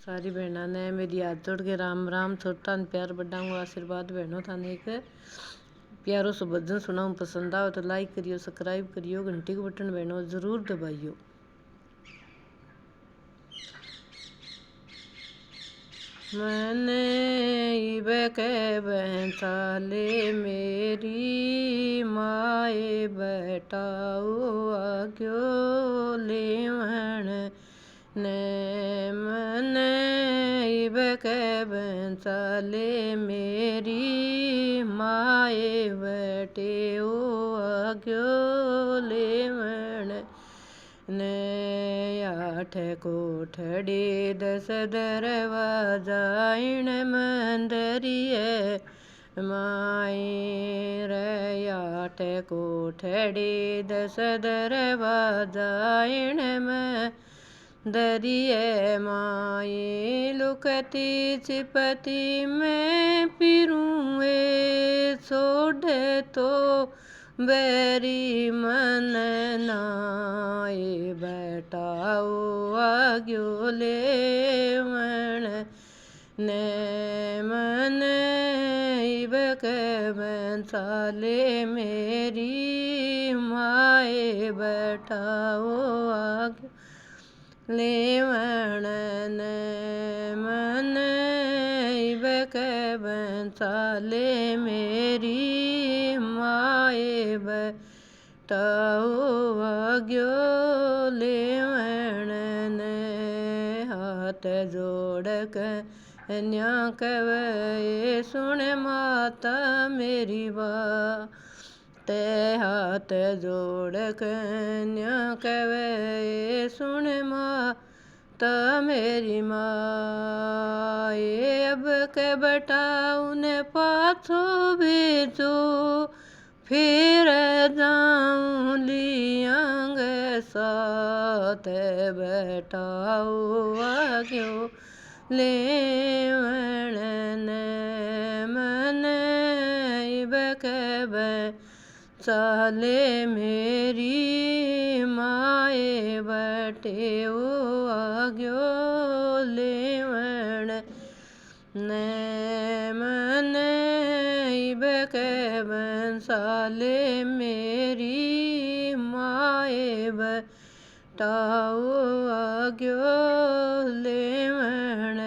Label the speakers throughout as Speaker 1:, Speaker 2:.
Speaker 1: सारी बहना ने मेरी हाथ जोड़ के राम राम। छोटा न प्यार बड़ा आशीर्वाद बहनों थाने एक प्यारो सो भजन सुनाऊं। पसंद आओ तो लाइक करियो, सब्सक्राइब करियो, घंटी को बटन बहनों जरूर दबाइयो। मैंने इबे के बहसाले मेरी माए बेटाओ आग्यो लेवण ने। मैंने इबे के बहसाले मेरी माए बेटे ओ आग्यो लेवण ने। आठ कोठड़ी 10 दरवाजा इन मंदरिए माई रे। आठ कोठड़ी 10 दरवाजा इन मंदरिए माई। लुकती छिपती में फिरूं छोड़े तो बैरी मन नाए बेटाओ आग्यो लेवण ने। मन इबक बंसाले मेरी माए बेटाओ आग्यो लेवण ने। मन इबक बंसाले मेरी माए बेटाओ आग्यो लेवण ने। हाथ जोड़ कन्या कवे सुन माता मेरी बात। हाथ जोड़ कन्या कवे सुन माता मेरी माए। अब के बटाऊ ने पाछो भेजो फिर जाऊं लियांगे साथ। बेटाओ आग्यो लेवण ने। मन इबक बंसाले मेरी माए बटे ओ आग्यो लेवण ने। मन इबक बंसाले मेरी माए बेटाओ आग्यो लेवण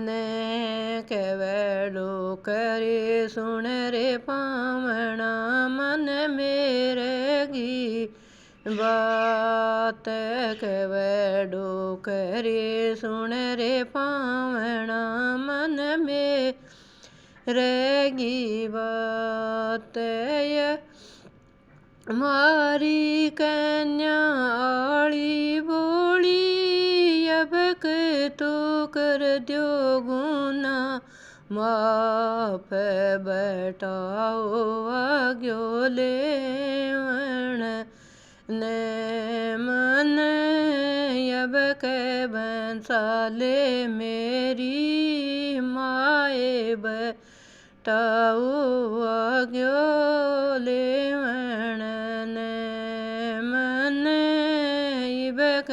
Speaker 1: ने। कवेड़ो करे सुन रे पावना मन मेरे की बात। कवेड़ो करे सुन रे पावना मन में रहेगी बात। मारी कन्या आली बोली अब तो कर दो गुना माफ। बेटाओ आग्यो लेवण ने। मन अब के बंसाले मेरी माए बेटाओ आग्यो लेवण ने। मन इबक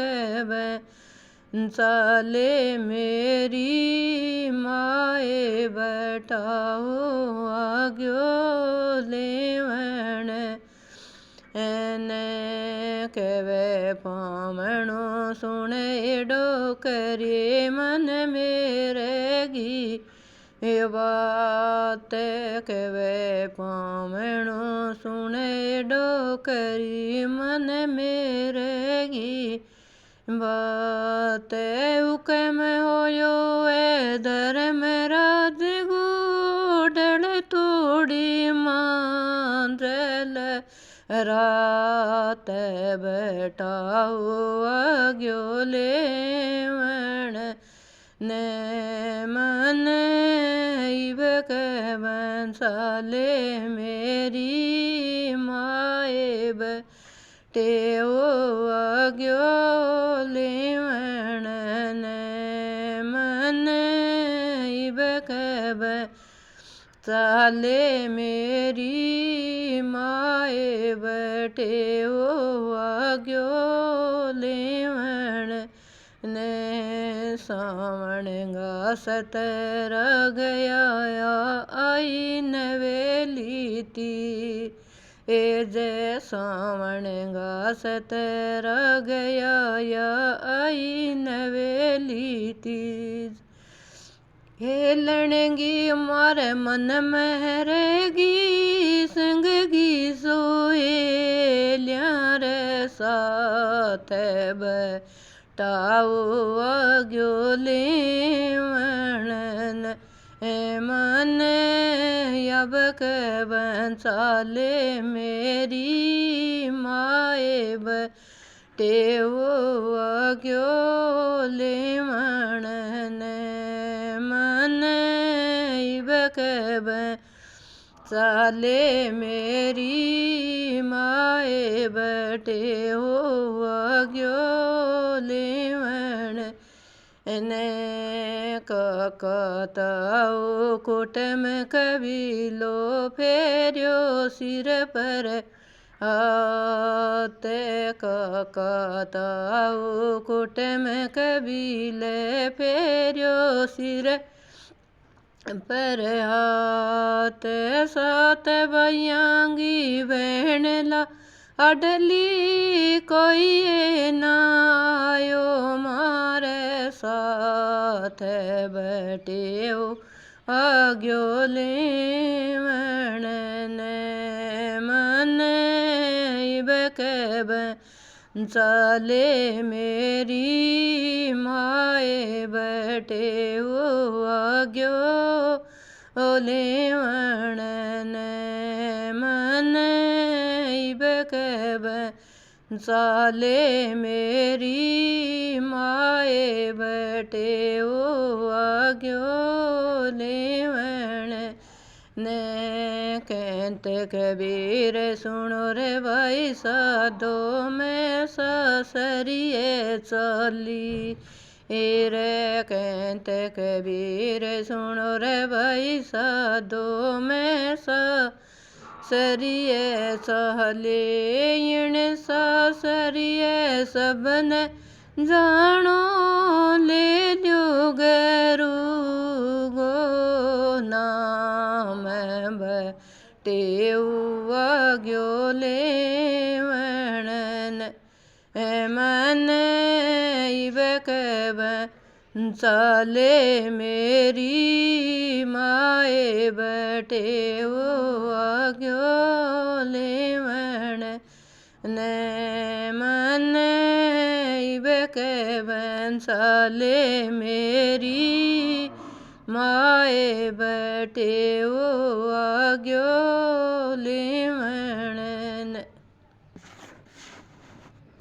Speaker 1: बंसाले मेरी माए बेटाओ आग्यो लेवण ने। कवे पावणो सुन एडो करे मन मेरे की बात। कवे पावणो सुन एडो करी मन मेरे की बात। हुक्म होयो ए धर्मराज गोडल तोड़ी मांजल रात। बेटाओ आग्यो लेवण ने। मन इबक बंसाले मेरी माए बटे ओ आग्यो लेवण ने। मन इबक बंसाले मेरी माए बटे ओ आग्यो लेवण ने। सावण घासत गया आई नवेली ती ए जय सावण घासत गया आई नवेली तीज हेलणगी मारे मन में रहेगी संग की सोहेलिया रे साथ बटाओ आग्यो लेवण मन अब के बंसाले मेरी माए बटेओ आग्यो लेवण मन इब के बंसाले मेरी माए बटेओ आग्यो लेवण ने ककताओ कोट में कबीलो फेरियो सिर पर आते ककताओ कोट में कबीले फेरियो सिर पर हाथ सात बयांगी बहन ला अडली कोई नायो मारे साथ बटेओ आग्यो लेवण मन इब के बंसाले मेरी माए बटेओ आग्यो लेवण मन इब के बंसाले मेरी माए बटेओ आग्यो लेवण ने कहत कबीर सुनो रे भाई साधो में ससरिए चली रे कहत कबीर सुनो रे भाई साधो में सरिये सहले इण सासरिये सबन जानो ले ल्यो गरू गो नाम बटेओ आग्यो लेवण मन इब के बंसाले मेरी माए बटेओ आग्यो लेवण मन इब के बंसाले मेरी माए बटेओ आग्यो लेवण।